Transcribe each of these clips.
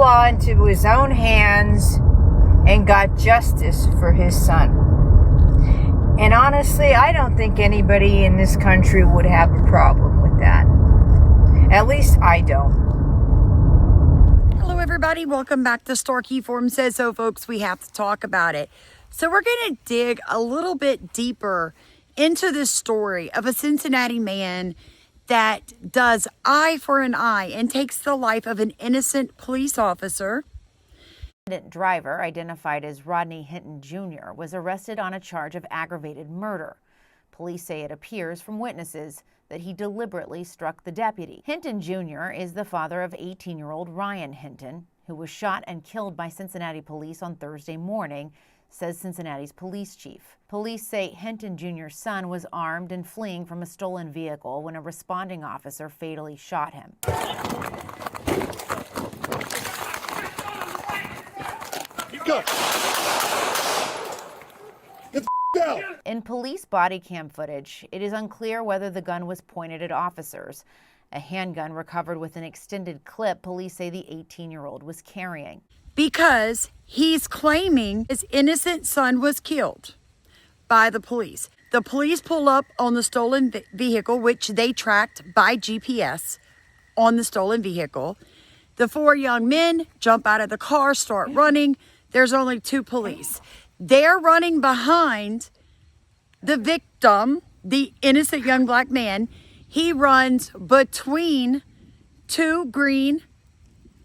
law into his own hands and got justice for his son. And honestly, I don't think anybody in this country would have a problem with that. At least I don't. Hello everybody, welcome back to Starkey Forum Says So, folks. We have to talk about it. So we're going to dig a little bit deeper into this story of a Cincinnati man that does eye for an eye and takes the life of an innocent police officer. Driver, identified as Rodney Hinton Jr., was arrested on a charge of aggravated murder. Police say it appears from witnesses that he deliberately struck the deputy. Hinton Jr. is the father of 18-year-old Ryan Hinton, who was shot and killed by Cincinnati police on Thursday morning, says Cincinnati's police chief. Police say Hinton Jr.'s son was armed and fleeing from a stolen vehicle when a responding officer fatally shot him. Go. Get the out. In police body cam footage, it is unclear whether the gun was pointed at officers. A handgun recovered with an extended clip police say the 18-year-old was carrying. Because he's claiming his innocent son was killed by the police. The police pull up on the stolen vehicle, which they tracked by GPS on the stolen vehicle. The four young men jump out of the car, start running. There's only two police. They're running behind the victim, the innocent young black man. He runs between two green,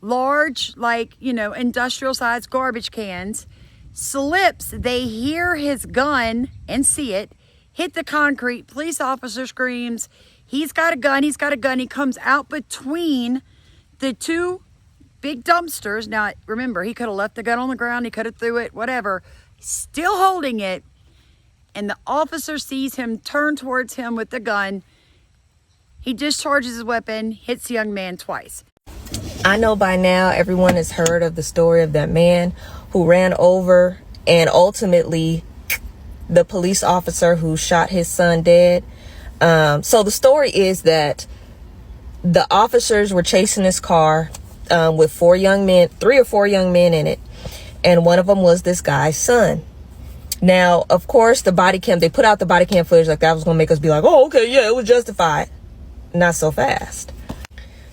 large, industrial-sized garbage cans, slips. They hear his gun and see it, hit the concrete. Police officer screams, he's got a gun, he's got a gun. He comes out between the two big dumpsters. Now, remember, he could have left the gun on the ground. He could have threw it, whatever. Still holding it. And the officer sees him turn towards him with the gun. He discharges his weapon, hits the young man twice. I know by now everyone has heard of the story of that man who ran over and ultimately the police officer who shot his son dead. So the story is that the officers were chasing this car with three or four young men in it. And one of them was this guy's son. Now, of course, they put out the body cam footage like that was going to make us be like, oh, okay, yeah, it was justified. Not so fast.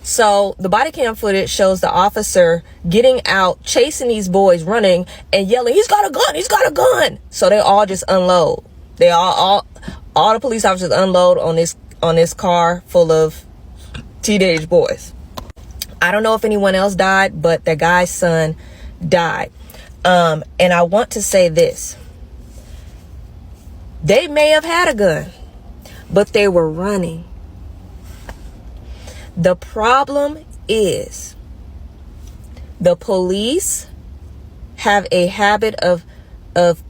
So the body cam footage shows the officer getting out, chasing these boys, running and yelling, he's got a gun, he's got a gun. So they all just unload. They all the police officers unload on this car full of teenage boys. I don't know if anyone else died, but the guy's son died. And I want to say this. They may have had a gun, but they were running. The problem is the police have a habit of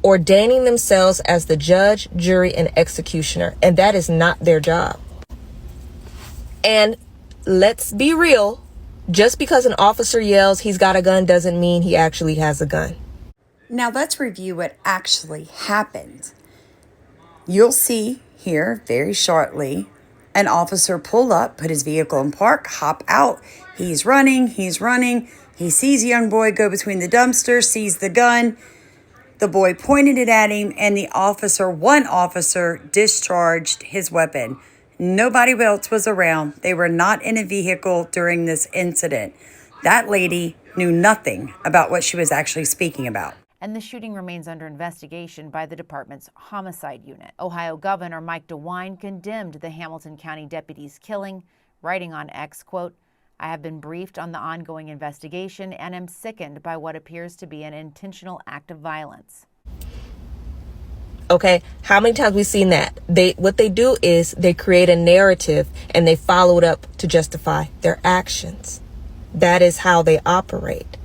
ordaining themselves as the judge, jury, and executioner, and that is not their job. And let's be real. Just because an officer yells he's got a gun doesn't mean he actually has a gun. Now let's review what actually happened. You'll see here very shortly an officer pull up, put his vehicle in park, hop out. He's running. He sees a young boy go between the dumpsters, sees the gun. The boy pointed it at him, and one officer discharged his weapon. Nobody else was around. They were not in a vehicle during this incident. That lady knew nothing about what she was actually speaking about. And the shooting remains under investigation by the department's homicide unit. Ohio Governor Mike DeWine condemned the Hamilton County deputy's killing, writing on X, quote, I have been briefed on the ongoing investigation and am sickened by what appears to be an intentional act of violence. Okay, how many times we've seen that? What they do is they create a narrative and they follow it up to justify their actions. That is how they operate.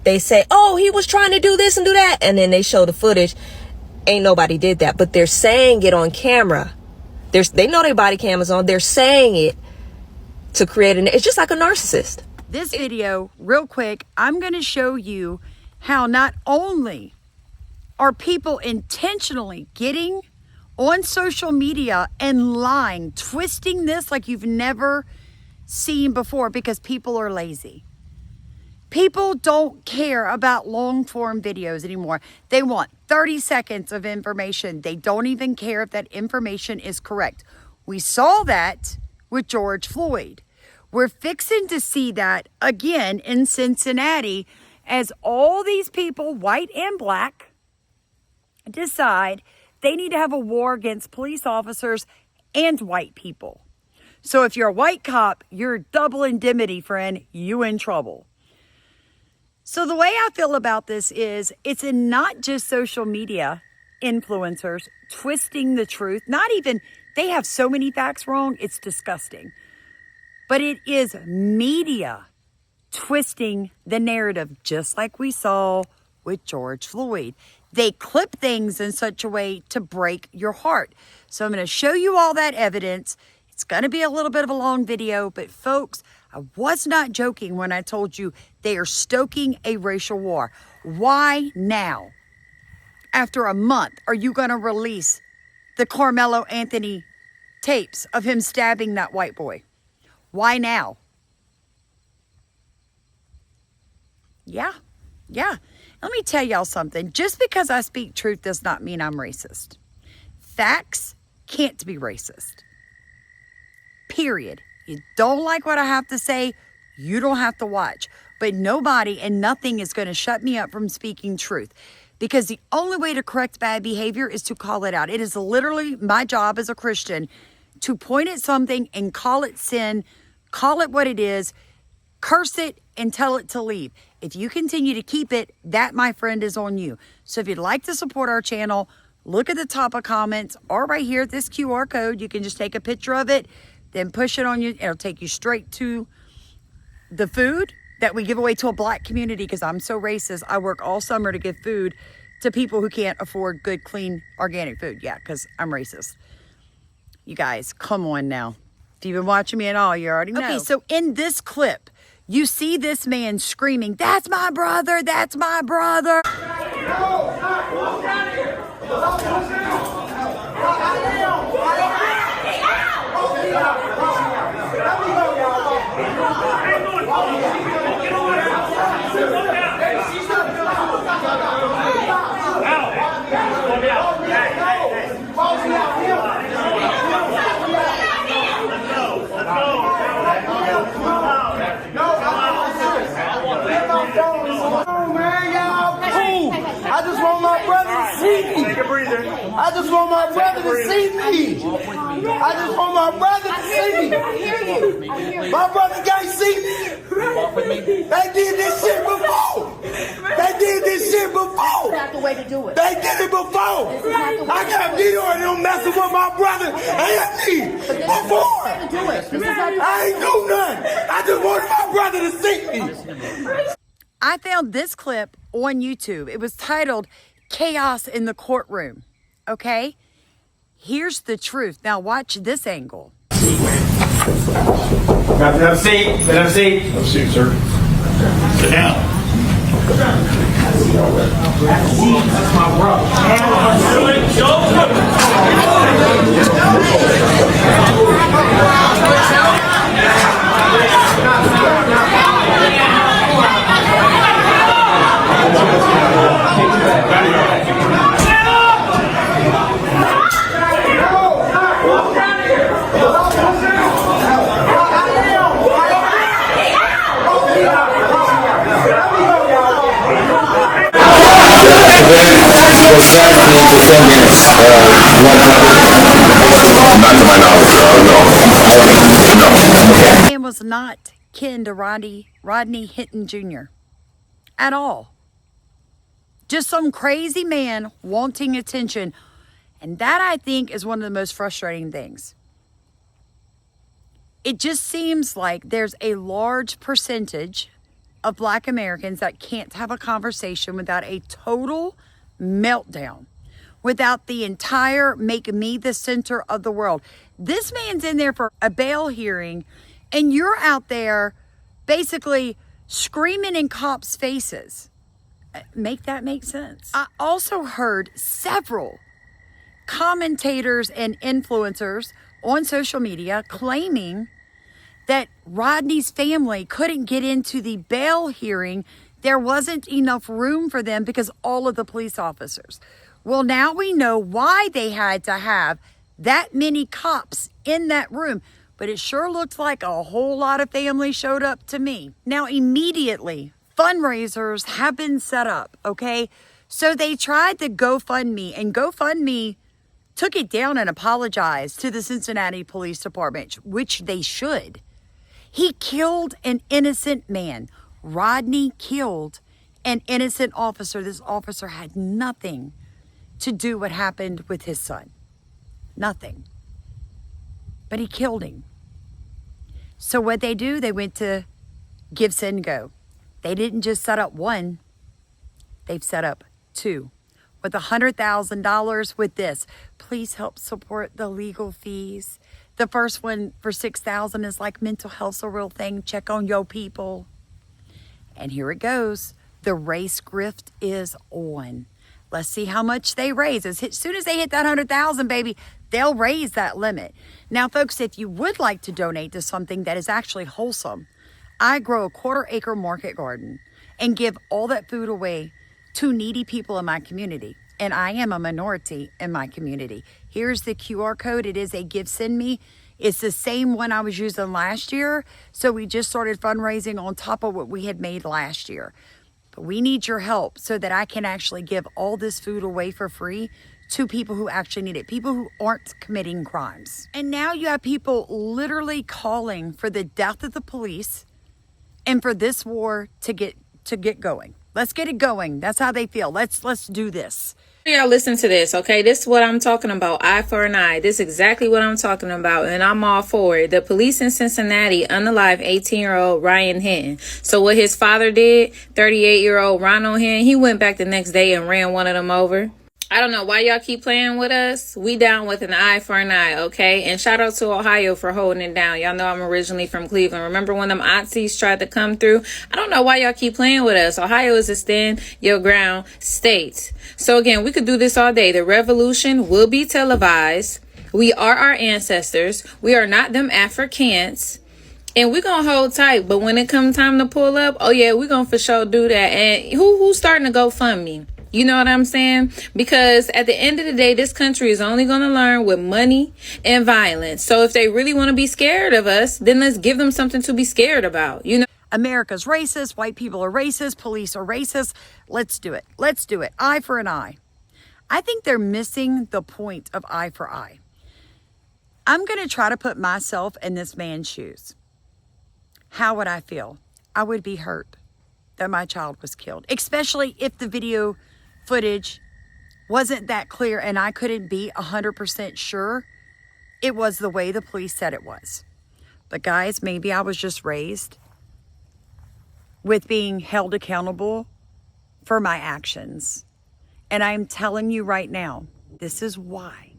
They say, oh, he was trying to do this and do that. And then they show the footage. Ain't nobody did that. But they're saying it on camera. They know their body cam is on. They're saying it to create it's just like a narcissist. This video, real quick, I'm going to show you how not only are people intentionally getting on social media and lying, twisting this like you've never seen before because people are lazy. People don't care about long form videos anymore. They want 30 seconds of information. They don't even care if that information is correct. We saw that with George Floyd. We're fixing to see that again in Cincinnati as all these people, white and black, decide they need to have a war against police officers and white people. So if you're a white cop, you're double indemnity, friend. You in trouble. So the way I feel about this is it's not just social media influencers twisting the truth. Not even, they have so many facts wrong, it's disgusting. But it is media twisting the narrative, just like we saw with George Floyd. They clip things in such a way to break your heart. So I'm going to show you all that evidence. It's going to be a little bit of a long video, but folks, I was not joking when I told you they are stoking a racial war. Why now? After a month, are you going to release the Carmelo Anthony tapes of him stabbing that white boy? Why now? Yeah. Let me tell y'all something. Just because I speak truth does not mean I'm racist. Facts can't be racist. Period. You don't like what I have to say, you don't have to watch. But nobody and nothing is going to shut me up from speaking truth. Because the only way to correct bad behavior is to call it out. It is literally my job as a Christian to point at something and call it sin, call it what it is, curse it, and tell it to leave. If you continue to keep it, that, my friend, is on you. So if you'd like to support our channel, look at the top of comments or right here at this QR code. You can just take a picture of it, then push it on you. It'll take you straight to the food that we give away to a black community because I'm so racist. I work all summer to give food to people who can't afford good, clean, organic food. Yeah, because I'm racist. You guys, come on now. If you've been watching me at all, you already know. Okay, so in this clip, you see this man screaming, "That's my brother, that's my brother." I just want my brother to see me. Take a breather. I just want my brother to see me. I just want my brother to see me. I hear you. My brother can't see me. They did this shit before. They did this shit before. That's the way to do it. They did it before. I got video of them messing with my brother and me before. I ain't do nothing. I just wanted my brother to see me. I found this clip on YouTube. It was titled "Chaos in the Courtroom." Okay? Here's the truth. Now watch this angle. Have a seat. Have a seat. Have a seat, sir. Sit down. That's my brother. Not to my knowledge, This man was not kin to Rodney Hinton Jr. at all. Just some crazy man wanting attention. And that, I think, is one of the most frustrating things. It just seems like there's a large percentage of Black Americans that can't have a conversation without a total meltdown, without the entire make me the center of the world. This man's in there for a bail hearing, and you're out there basically screaming in cops' faces. Make that make sense? I also heard several commentators and influencers on social media claiming that Rodney's family couldn't get into the bail hearing. There wasn't enough room for them because all of the police officers. Well, now we know why they had to have that many cops in that room. But it sure looked like a whole lot of families showed up to me. Now, immediately, fundraisers have been set up, okay? So they tried the GoFundMe, and GoFundMe took it down and apologized to the Cincinnati Police Department, which they should. He killed an innocent man. Rodney killed an innocent officer. This officer had nothing to do what happened with his son. Nothing. But he killed him. So what they do, they went to GiveSendGo. They didn't just set up one. They've set up two. With $100,000 with this. Please help support the legal fees. The first one for $6,000 is like mental health's a real thing. Check on your people. And here it goes. The race grift is on. Let's see how much they raise. As soon as they hit that 100,000, baby, they'll raise that limit. Now, folks, if you would like to donate to something that is actually wholesome, I grow a 1/4 acre market garden and give all that food away to needy people in my community. And I am a minority in my community. Here's the QR code. It is a GiveSendMe. It's the same one I was using last year. So we just started fundraising on top of what we had made last year. But we need your help so that I can actually give all this food away for free to people who actually need it, people who aren't committing crimes. And now you have people literally calling for the death of the police and for this war to get going. Let's get it going. That's how they feel. Let's do this. Y'all listen to this, okay? This is what I'm talking about. Eye for an eye. This is exactly what I'm talking about, and I'm all for it. The police in Cincinnati unalive 18-year-old Rodney Hinton. So what his father did, 38-year-old Ronald Hinton, he went back the next day and ran one of them over. I don't know why y'all keep playing with us. We down with an eye for an eye, okay? And shout out to Ohio for holding it down. Y'all know I'm originally from Cleveland. Remember when them Aussies tried to come through? I don't know why y'all keep playing with us. Ohio is a stand your ground state. So again, we could do this all day. The revolution will be televised. We are our ancestors. We are not them Africans. And we're going to hold tight. But when it comes time to pull up, oh yeah, we're going to for sure do that. And who's starting to GoFundMe? You know what I'm saying? Because at the end of the day, this country is only going to learn with money and violence. So if they really want to be scared of us, then let's give them something to be scared about. You know, America's racist. White people are racist. Police are racist. Let's do it. Let's do it. Eye for an eye. I think they're missing the point of eye for eye. I'm going to try to put myself in this man's shoes. How would I feel? I would be hurt that my child was killed, especially if the video footage wasn't that clear and I couldn't be 100% sure it was the way the police said it was. But guys, maybe I was just raised with being held accountable for my actions. And I'm telling you right now, this is why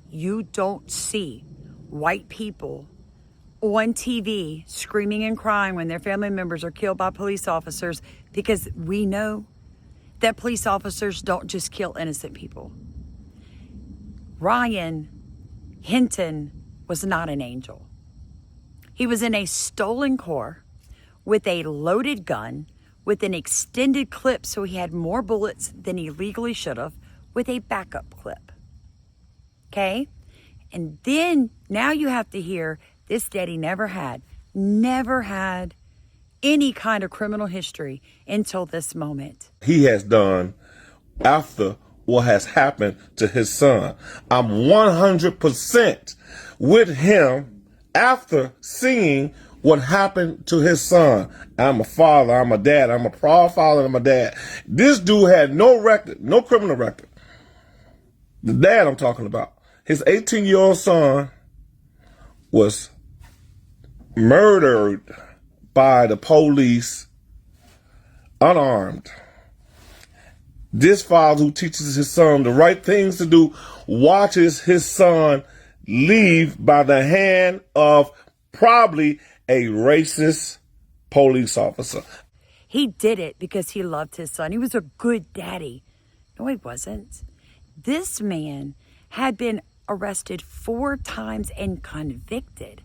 you don't see white people on TV screaming and crying when their family members are killed by police officers, because we know that police officers don't just kill innocent people. Rodney Hinton was not an angel. He was in a stolen car with a loaded gun, with an extended clip so he had more bullets than he legally should have, with a backup clip. Okay? And then now you have to hear this daddy never had any kind of criminal history until this moment. He has done after what has happened to his son. I'm 100% with him after seeing what happened to his son. I'm a father, I'm a dad, I'm a proud father, I'm a dad. This dude had no record, no criminal record. The dad I'm talking about, his 18-year-old son was murdered by the police, unarmed. This father who teaches his son the right things to do watches his son leave by the hand of probably a racist police officer. He did it because he loved his son. He was a good daddy. No, he wasn't. This man had been arrested 4 times and convicted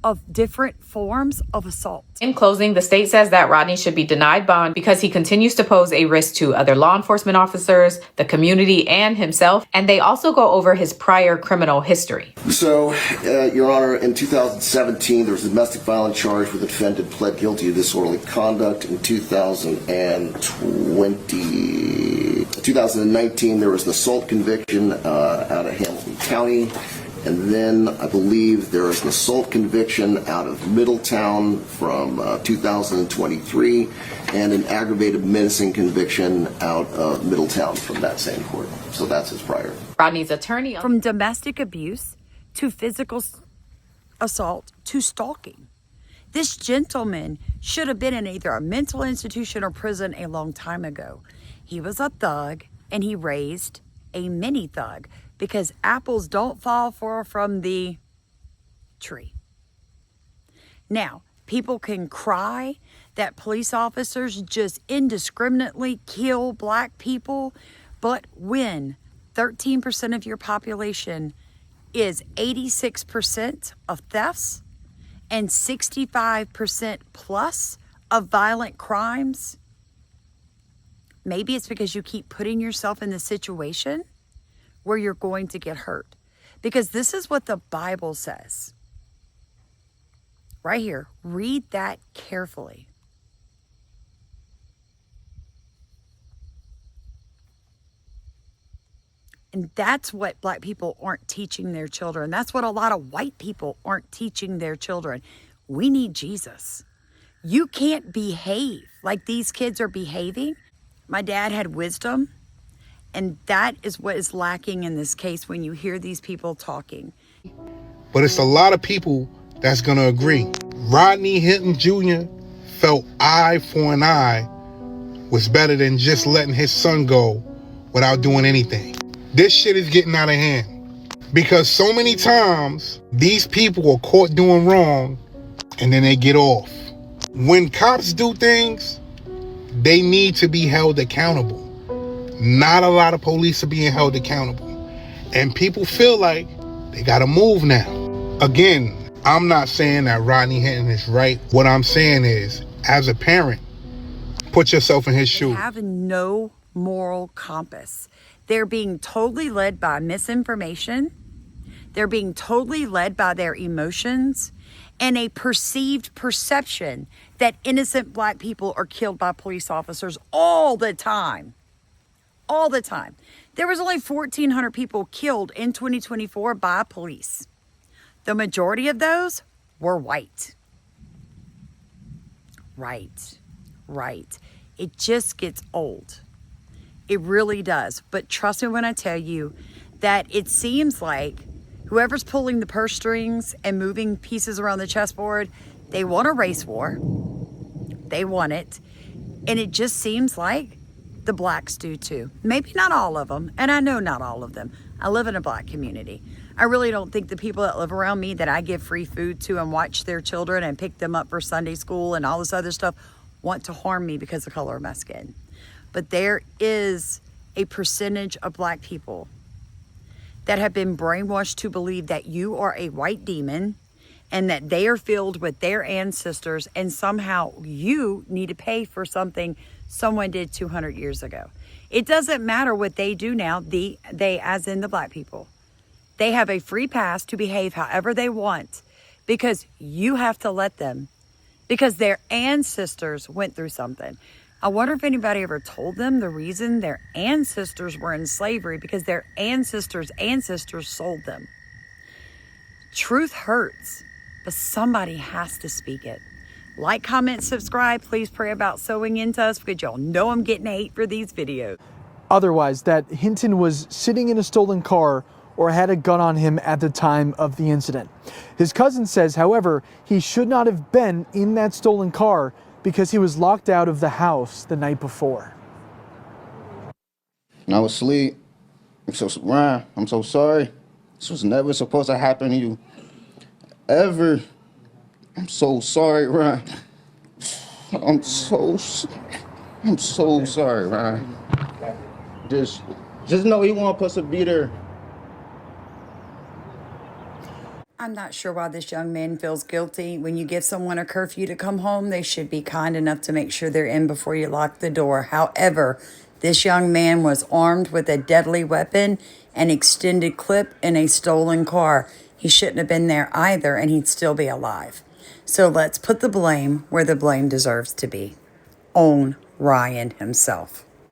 of different forms of assault. In closing, the state says that Rodney should be denied bond because he continues to pose a risk to other law enforcement officers, the community, and himself. And they also go over his prior criminal history. So, Your Honor, in 2017, there was a domestic violence charge where the defendant pled guilty to disorderly conduct. In 2019, there was an assault conviction out of Hamilton County. And then I believe there is an assault conviction out of Middletown from 2023 and an aggravated menacing conviction out of Middletown from that same court. So that's his prior. Rodney's attorney. From domestic abuse to physical assault to stalking. This gentleman should have been in either a mental institution or prison a long time ago. He was a thug and he raised a mini thug. Because apples don't fall from the tree. Now, people can cry that police officers just indiscriminately kill black people, but when 13% of your population is 86% of thefts and 65% plus of violent crimes, maybe it's because you keep putting yourself in the situation where you're going to get hurt. Because this is what the Bible says. Right here. Read that carefully. And that's what black people aren't teaching their children. That's what a lot of white people aren't teaching their children. We need Jesus. You can't behave like these kids are behaving. My dad had wisdom. And that is what is lacking in this case when you hear these people talking. But it's a lot of people that's going to agree. Rodney Hinton Jr. felt eye for an eye was better than just letting his son go without doing anything. This shit is getting out of hand. Because so many times, these people are caught doing wrong and then they get off. When cops do things, they need to be held accountable. Not a lot of police are being held accountable. And people feel like they gotta move now. Again, I'm not saying that Rodney Hinton is right. What I'm saying is, as a parent, put yourself in his shoes. They have no moral compass. They're being totally led by misinformation. They're being totally led by their emotions and a perceived perception that innocent black people are killed by police officers all the time. All the time. There was only 1,400 people killed in 2024 by police. The majority of those were white. Right. It just gets old. It really does. But trust me when I tell you that it seems like whoever's pulling the purse strings and moving pieces around the chessboard, they want a race war. They want it. And it just seems like the blacks do too. Maybe not all of them, and I know not all of them. I live in a black community. I really don't think the people that live around me that I give free food to and watch their children and pick them up for Sunday school and all this other stuff want to harm me because of the color of my skin. But there is a percentage of black people that have been brainwashed to believe that you are a white demon and that they are filled with their ancestors and somehow you need to pay for something someone did 200 years ago. It doesn't matter what they do now, they as in the black people. They have a free pass to behave however they want because you have to let them, because their ancestors went through something. I wonder if anybody ever told them the reason their ancestors were in slavery, because their ancestors' ancestors sold them. Truth hurts, but somebody has to speak it. Like, comment, subscribe. Please pray about sowing into us because y'all know I'm getting hate for these videos. Otherwise, that Hinton was sitting in a stolen car or had a gun on him at the time of the incident. His cousin says, however, he should not have been in that stolen car because he was locked out of the house the night before. I was asleep. Ryan, I'm so sorry. This was never supposed to happen to you. Ever. I'm so sorry, Ryan. I'm so sorry, Ryan. Just know he wasn't supposed to be there. I'm not sure why this young man feels guilty. When you give someone a curfew to come home, they should be kind enough to make sure they're in before you lock the door. However, this young man was armed with a deadly weapon, an extended clip, in a stolen car. He shouldn't have been there either, and he'd still be alive. So let's put the blame where the blame deserves to be. On Ryan himself.